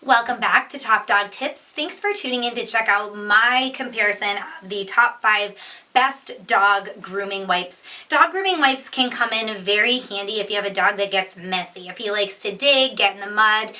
Welcome back to Top Dog Tips. Thanks for tuning in to check out my comparison of the top 5 best dog grooming wipes. Dog grooming wipes can come in very handy if you have a dog that gets messy. If he likes to dig, get in the mud.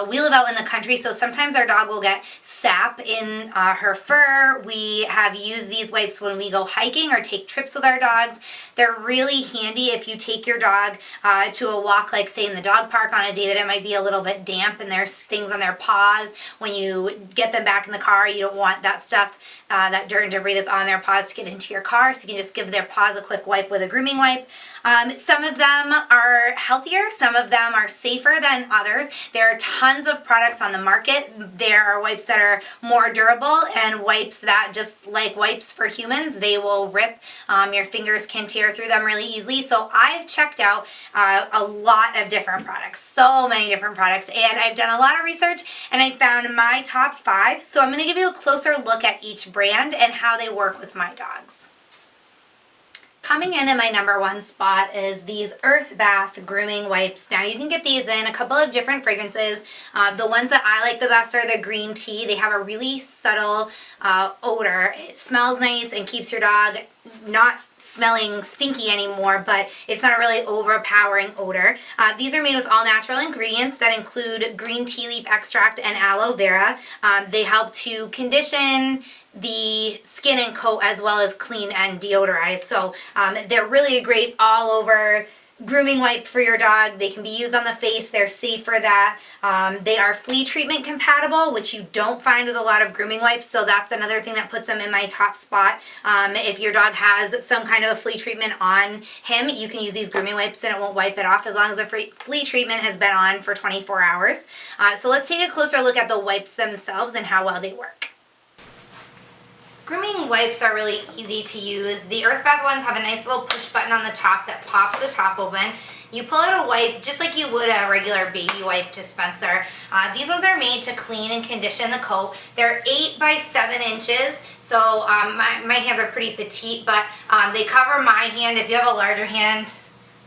We live out in the country, so sometimes our dog will get sap in her fur. We have used these wipes when we go hiking or take trips with our dogs. They're really handy if you take your dog to a walk, like say in the dog park on a day that it might be a little bit damp and there's things on their paws. When you get them back in the car, you don't want that stuff, that dirt and debris that's on their paws to get into your car, so you can just give their paws a quick wipe with a grooming wipe. Some of them are healthier, some of them are safer than others. There are tons of products on the market. There are wipes that are more durable and wipes that, just like wipes for humans, they will rip. Your fingers can tear through them really easily. So I've checked out a lot of different products, so many different products, and I've done a lot of research and I found my top 5. So I'm going to give you a closer look at each brand and how they work with my dogs. Coming in at my number 1 spot is these Earth Bath grooming wipes. Now you can get these in a couple of different fragrances. The ones that I like the best are the green tea. They have a really subtle odor. It smells nice and keeps your dog not smelling stinky anymore, but it's not a really overpowering odor. These are made with all natural ingredients that include green tea leaf extract and aloe vera. They help to condition the skin and coat as well as clean and deodorize. So they're really a great all over grooming wipe for your dog. They can be used on the face. They're safe for that. They are flea treatment compatible, which you don't find with a lot of grooming wipes, so that's another thing that puts them in my top spot. If your dog has some kind of a flea treatment on him, you can use these grooming wipes and it won't wipe it off as long as the flea treatment has been on for 24 hours. So let's take a closer look at the wipes themselves and how well they work. Grooming wipes are really easy to use. The Earth Bath ones have a nice little push button on the top that pops the top open. You pull out a wipe just like you would a regular baby wipe dispenser. These ones are made to clean and condition the coat. They're 8 by 7 inches, so my hands are pretty petite, but they cover my hand. If you have a larger hand,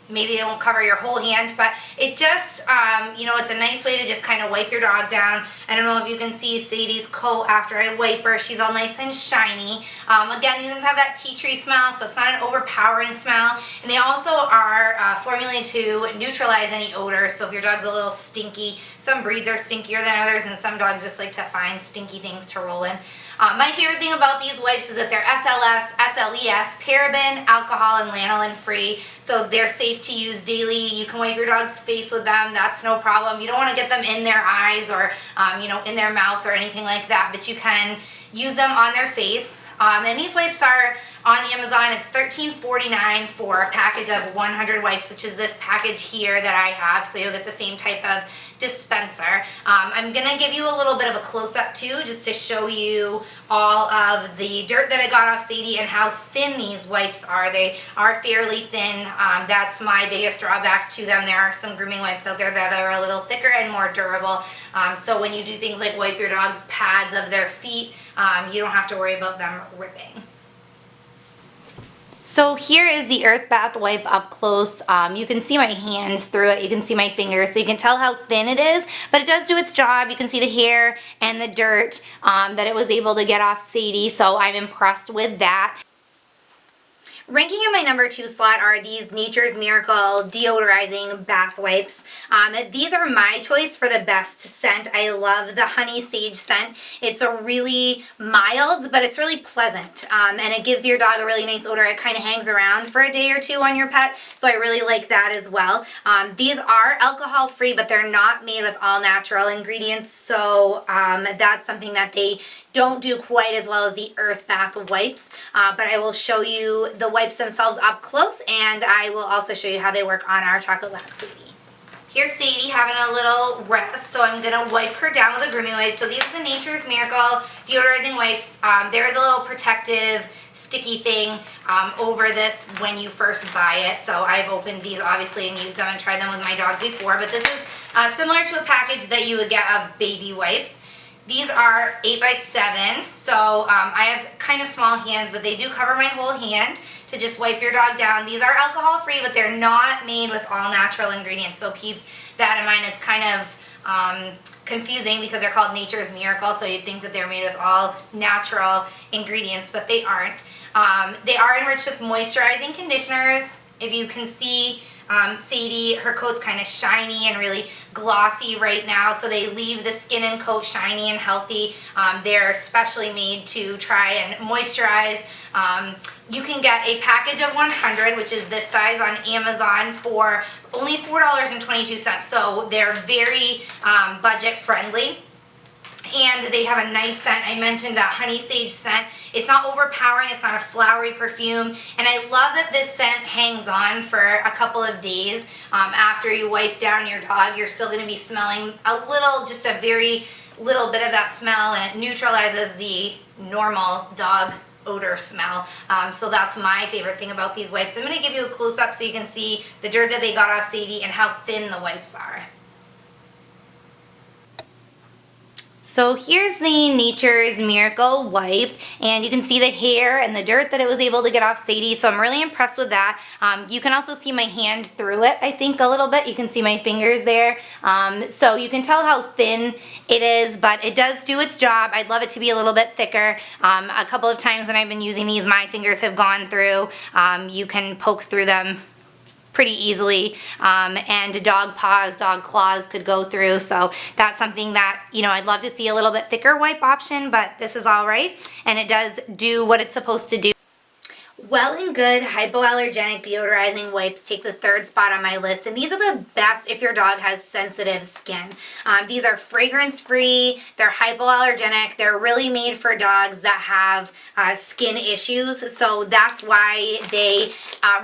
maybe they won't cover your whole hand, but it just, it's a nice way to just kind of wipe your dog down. I don't know if you can see Sadie's coat after I wipe her. She's all nice and shiny. Again, these ones have that tea tree smell, so it's not an overpowering smell. And they also are formulated to neutralize any odor, so if your dog's a little stinky, some breeds are stinkier than others, and some dogs just like to find stinky things to roll in. My favorite thing about these wipes is that they're SLS, SLES, paraben, alcohol, and lanolin free, so they're safe to use daily. You can wipe your dog's face with them, that's no problem. You don't want to get them in their eyes or in their mouth or anything like that, but you can use them on their face. And these wipes are on Amazon. It's $13.49 for a package of 100 wipes, which is this package here that I have, so you'll get the same type of dispenser. I'm going to give you a little bit of a close-up too, just to show you all of the dirt that I got off Sadie and how thin these wipes are. They are fairly thin. That's my biggest drawback to them. There are some grooming wipes out there that are a little thicker and more durable. So when you do things like wipe your dog's pads of their feet, you don't have to worry about them ripping. So here is the Earth Bath wipe up close. You can see my hands through it. You can see my fingers, so you can tell how thin it is, but it does do its job. You can see the hair and the dirt that it was able to get off Sadie, so I'm impressed with that. Ranking in my number 2 slot are these Nature's Miracle deodorizing bath wipes. These are my choice for the best scent. I love the honey sage scent. It's a really mild, but it's really pleasant, and it gives your dog a really nice odor. It kind of hangs around for a day or two on your pet, so I really like that as well. These are alcohol free, but they're not made with all natural ingredients, so that's something that they don't do quite as well as the Earth Bath wipes, but I will show you the wipes themselves up close, and I will also show you how they work on our chocolate lab Sadie. Here's Sadie having a little rest, so I'm going to wipe her down with a grooming wipe. So these are the Nature's Miracle deodorizing wipes. There is a little protective sticky thing over this when you first buy it. So I've opened these obviously and used them and tried them with my dog before, but this is similar to a package that you would get of baby wipes. These are 8 by 7, so I have kind of small hands, but they do cover my whole hand to just wipe your dog down. These are alcohol free, but they're not made with all natural ingredients, so keep that in mind. It's kind of confusing because they're called Nature's Miracle, so you'd think that they're made with all natural ingredients, but they aren't. They are enriched with moisturizing conditioners. If you can see, Sadie, her coat's kind of shiny and really glossy right now, so they leave the skin and coat shiny and healthy. They're specially made to try and moisturize. You can get a package of 100, which is this size, on Amazon for only $4.22, so they're very budget friendly. And they have a nice scent. I mentioned that honey sage scent. It's not overpowering, it's not a flowery perfume, and I love that this scent hangs on for a couple of days. After you wipe down your dog, you're still going to be smelling a little, just a very little bit of that smell, and it neutralizes the normal dog odor smell. So that's my favorite thing about these wipes. I'm going to give you a close-up so you can see the dirt that they got off Sadie and how thin the wipes are. So here's the Nature's Miracle wipe, and you can see the hair and the dirt that it was able to get off Sadie, so I'm really impressed with that. You can also see my hand through it, I think, a little bit. You can see my fingers there. So you can tell how thin it is, but it does do its job. I'd love it to be a little bit thicker. A couple of times when I've been using these, my fingers have gone through. You can poke through them pretty easily, and dog paws, dog claws could go through, so that's something that, you know, I'd love to see a little bit thicker wipe option, but this is all right, and it does do what it's supposed to do. Well and Good hypoallergenic deodorizing wipes take the third spot on my list, and these are the best if your dog has sensitive skin. These are fragrance free, they're hypoallergenic, they're really made for dogs that have skin issues, so that's why they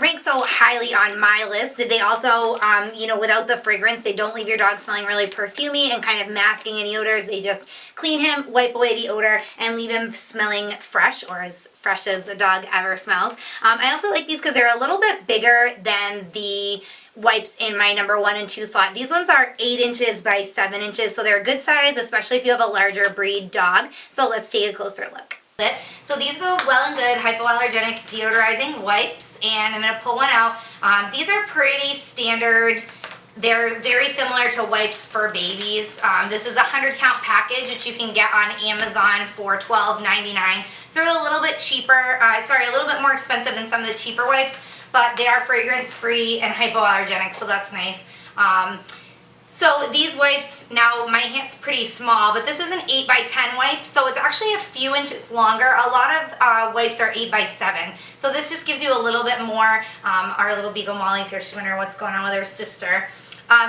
rank so highly on my list. They also, you know, without the fragrance, they don't leave your dog smelling really perfumey and kind of masking any odors. They just clean him, wipe away the odor, and leave him smelling fresh, or as fresh as a dog ever smells. I also like these because they're a little bit bigger than the wipes in my number 1 and 2 slot. These ones are 8 inches by 7 inches, so they're a good size, especially if you have a larger breed dog. So let's take a closer look. So these are the Well and Good hypoallergenic deodorizing wipes, and I'm going to pull one out. These are pretty standard. They're very similar to wipes for babies. This is a 100 count package, which you can get on Amazon for $12.99. So they're a little bit cheaper, a little bit more expensive than some of the cheaper wipes, but they are fragrance free and hypoallergenic, so that's nice. So these wipes, now my hand's pretty small, but this is an 8 by 10 wipe, so it's actually a few inches longer. A lot of wipes are 8 by 7, so this just gives you a little bit more. Our little Beagle Molly's here, she's wondering what's going on with her sister.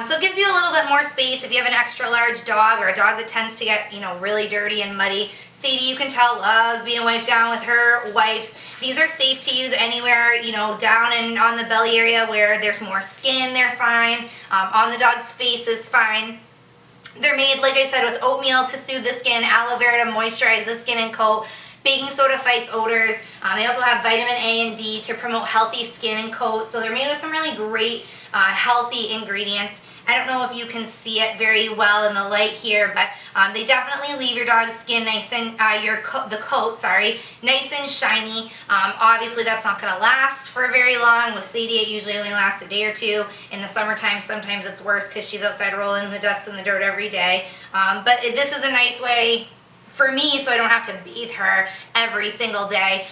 So it gives you a little bit more space if you have an extra large dog or a dog that tends to get, you know, really dirty and muddy. Sadie, you can tell, loves being wiped down with her wipes. These are safe to use anywhere, you know, down and on the belly area where there's more skin, they're fine. On the dog's face is fine. They're made, like I said, with oatmeal to soothe the skin, aloe vera to moisturize the skin and coat, baking soda fights odors. They also have vitamin A and D to promote healthy skin and coat. So they're made with some really great healthy ingredients. I don't know if you can see it very well in the light here, but they definitely leave your dog's skin nice and the coat, nice and shiny. Obviously, that's not going to last for very long. With Sadie, it usually only lasts a day or two. In the summertime, sometimes it's worse because she's outside rolling in the dust and the dirt every day. But this is a nice way for me, so I don't have to bathe her every single day.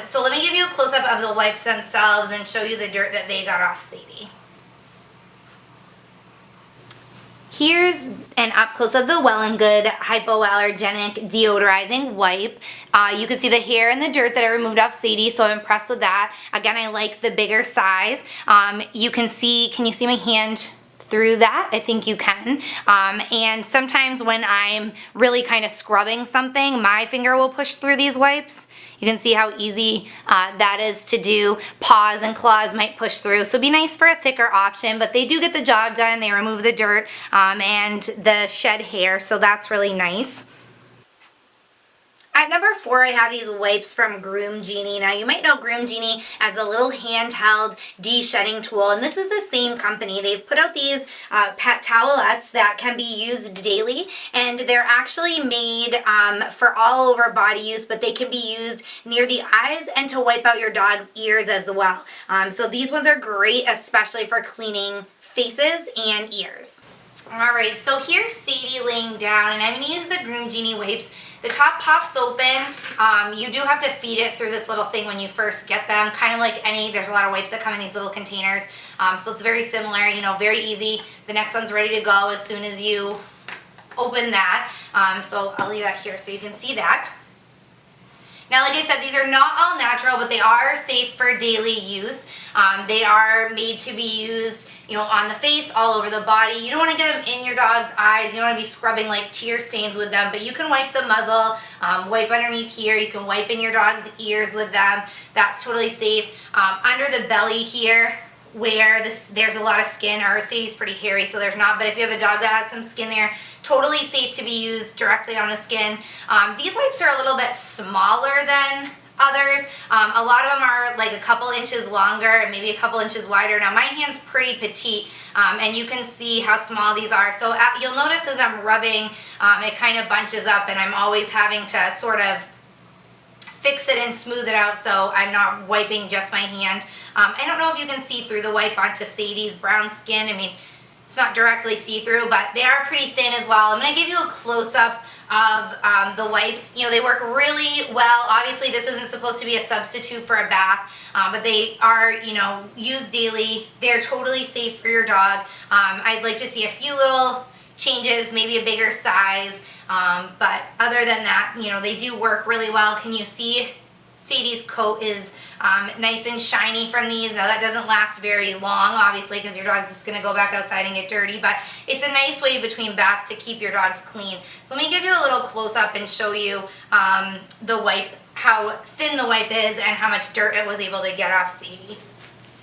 So let me give you a close-up of the wipes themselves and show you the dirt that they got off Sadie. Here's an up close of the Well and Good hypoallergenic deodorizing wipe. You can see the hair and the dirt that I removed off Sadie, so I'm impressed with that. Again, I like the bigger size. You can you see my hand through that? I think you can. And sometimes when I'm really kind of scrubbing something, my finger will push through these wipes. You can see how easy that is to do. Paws and claws might push through, so it'd be nice for a thicker option, but they do get the job done. They remove the dirt and the shed hair, so that's really nice. At number 4, I have these wipes from Groom Jeanne. Now, you might know Groom Jeanne as a little handheld de-shedding tool, and this is the same company. They've put out these pet towelettes that can be used daily, and they're actually made for all over body use, but they can be used near the eyes and to wipe out your dog's ears as well. So these ones are great, especially for cleaning faces and ears. Alright, so here's Sadie laying down, and I'm going to use the Groom Jeanne wipes. The top pops open. You do have to feed it through this little thing when you first get them, kind of like there's a lot of wipes that come in these little containers. So it's very similar, very easy. The next one's ready to go as soon as you open that. So I'll leave that here so you can see that. Now, like I said, these are not all natural, but they are safe for daily use. They are made to be used, on the face, all over the body. You don't want to get them in your dog's eyes. You don't want to be scrubbing like tear stains with them, but you can wipe the muzzle, wipe underneath here. You can wipe in your dog's ears with them. That's totally safe. Under the belly here, where there's a lot of skin, our Sadie's pretty hairy, so there's not, but if you have a dog that has some skin there, totally safe to be used directly on the skin. These wipes are a little bit smaller than others. A lot of them are like a couple inches longer and maybe a couple inches wider. Now my hand's pretty petite, and you can see how small these are. So you'll notice as I'm rubbing, it kind of bunches up, and I'm always having to sort of fix it and smooth it out so I'm not wiping just my hand. I don't know if you can see through the wipe onto Sadie's brown skin. I mean, it's not directly see-through, but they are pretty thin as well. I'm going to give you a close-up of the wipes. They work really well. Obviously, this isn't supposed to be a substitute for a bath, but they are, used daily. They're totally safe for your dog. I'd like to see a few little changes, maybe a bigger size, but other than that, they do work really well. Can you see Sadie's coat is nice and shiny from these? Now that doesn't last very long, obviously, because your dog's just going to go back outside and get dirty, but it's a nice way between baths to keep your dogs clean. So let me give you a little close-up and show you the wipe, how thin the wipe is and how much dirt it was able to get off Sadie.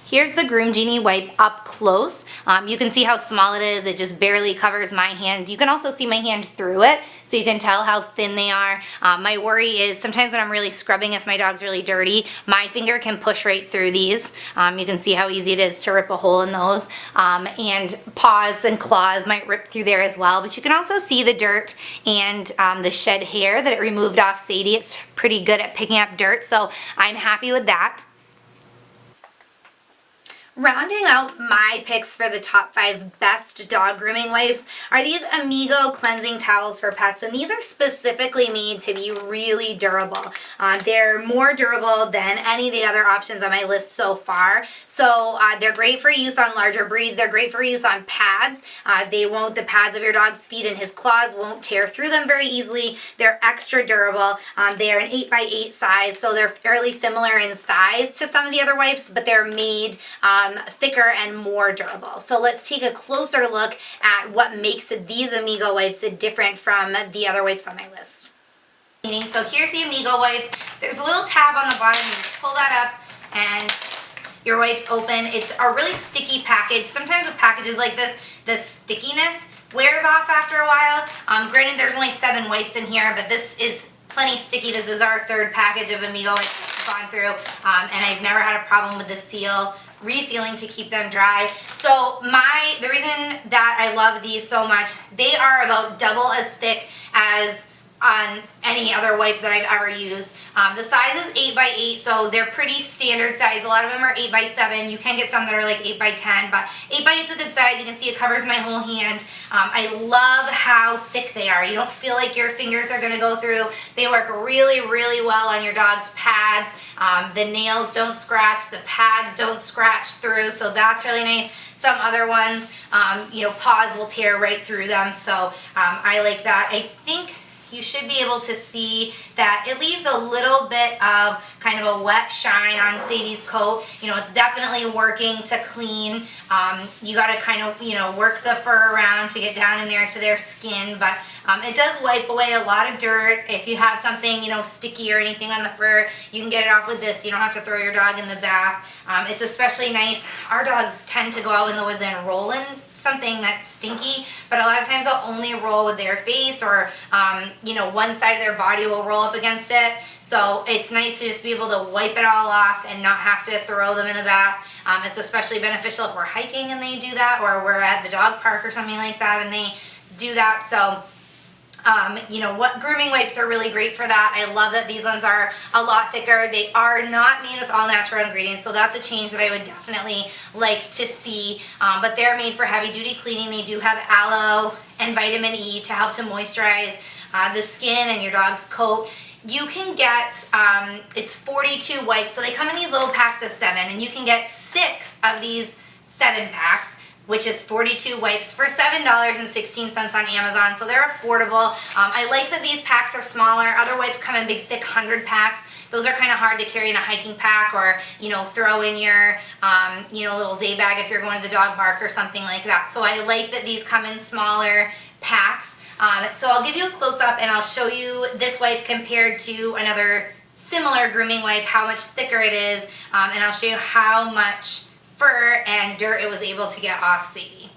Here's the Groom Jeanne wipe up close. You can see how small it is. It just barely covers my hand. You can also see my hand through it, so you can tell how thin they are. My worry is sometimes when I'm really scrubbing, if my dog's really dirty, my finger can push right through these. You can see how easy it is to rip a hole in those. And paws and claws might rip through there as well. But you can also see the dirt and the shed hair that it removed off Sadie. It's pretty good at picking up dirt, so I'm happy with that. Rounding out my picks for the top 5 best dog grooming wipes are these Amigo cleansing towels for pets, and these are specifically made to be really durable. They're more durable than any of the other options on my list so far. So they're great for use on larger breeds. They're great for use on pads. The pads of your dog's feet and his claws won't tear through them very easily. They're extra durable. They are an 8x8 size, so they're fairly similar in size to some of the other wipes, but they're made thicker and more durable. So let's take a closer look at what makes these Amigo wipes different from the other wipes on my list. So here's the Amigo wipes. There's a little tab on the bottom. You just pull that up and your wipes open. It's a really sticky package. Sometimes with packages like this, the stickiness wears off after a while. Granted, there's only 7 wipes in here, but this is plenty sticky. This is our 3rd package of Amigo wipes I've gone through, and I've never had a problem with the seal resealing to keep them dry. So the reason that I love these so much, they are about double as thick as on any other wipe that I've ever used. The size is 8x8, so they're pretty standard size. A lot of them are 8x7. You can get some that are like 8x10, but 8x8 is a good size. You can see it covers my whole hand. I love how thick they are. You don't feel like your fingers are going to go through. They work really, really well on your dog's pads. The nails don't scratch. The pads don't scratch through, so that's really nice. Some other ones, paws will tear right through them, so I like that. I think you should be able to see that it leaves a little bit of kind of a wet shine on Sadie's coat. It's definitely working to clean. You got to kind of, work the fur around to get down in there to their skin, but it does wipe away a lot of dirt. If you have something, sticky or anything on the fur, you can get it off with this. You don't have to throw your dog in the bath. It's especially nice. Our dogs tend to go out in the woods and roll in some something that's stinky, but a lot of times they'll only roll with their face, or you know, one side of their body will roll up against it. So it's nice to just be able to wipe it all off and not have to throw them in the bath. It's especially beneficial if we're hiking and they do that, or we're at the dog park or something like that and they do that. So you know what, grooming wipes are really great for that. I love that these ones are a lot thicker. They are not made with all natural ingredients, so that's a change that I would definitely like to see. But they're made for heavy duty cleaning. They do have aloe and vitamin E to help to moisturize the skin and your dog's coat. You can get, it's 42 wipes, so they come in these little packs of 7, and you can get 6 of these 7 packs, which is 42 wipes for $7.16 on Amazon, so they're affordable. I like that these packs are smaller. Other wipes come in big, thick 100 packs. Those are kind of hard to carry in a hiking pack, or, you know, throw in your, you know, little day bag if you're going to the dog park or something like that. So I like that these come in smaller packs. So I'll give you a close-up and I'll show you this wipe compared to another similar grooming wipe, how much thicker it is, and I'll show you how much fur and dirt it was able to get off Sadie.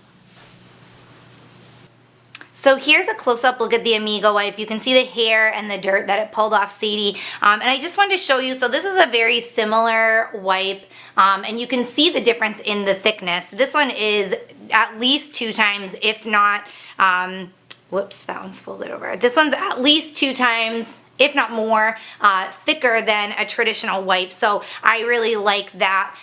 So here's a close-up look at the Amigo wipe. You can see the hair and the dirt that it pulled off Sadie. And I just wanted to show you, so this is a very similar wipe, and you can see the difference in the thickness. This one is at least 2 times, if not, whoops, that one's folded over. This one's at least 2 times, if not more, thicker than a traditional wipe. So I really like that.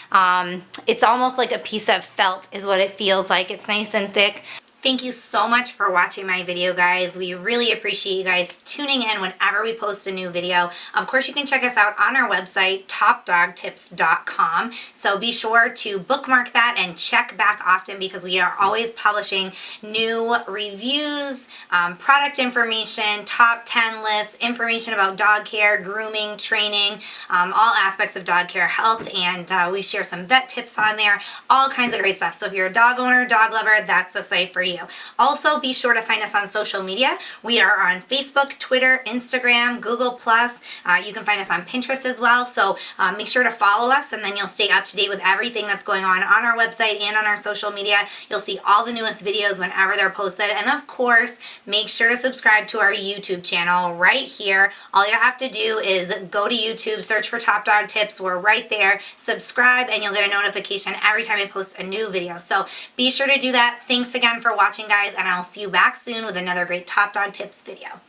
It's almost like a piece of felt is what it feels like. It's nice and thick. Thank you so much for watching my video, guys. We really appreciate you guys tuning in whenever we post a new video. Of course, you can check us out on our website, topdogtips.com. So be sure to bookmark that and check back often, because we are always publishing new reviews, product information, top 10 lists, information about dog care, grooming, training, all aspects of dog care, health, and we share some vet tips on there, all kinds of great stuff. So if you're a dog owner, dog lover, that's the site for you. Also, be sure to find us on social media. We are on Facebook, Twitter, Instagram, Google+. You can find us on Pinterest as well. So make sure to follow us, and then you'll stay up to date with everything that's going on our website and on our social media. You'll see all the newest videos whenever they're posted. And of course, make sure to subscribe to our YouTube channel right here. All you have to do is go to YouTube, search for Top Dog Tips. We're right there. Subscribe, and you'll get a notification every time I post a new video. So be sure to do that. Thanks again for watching, guys, and I'll see you back soon with another great Top Dog Tips video.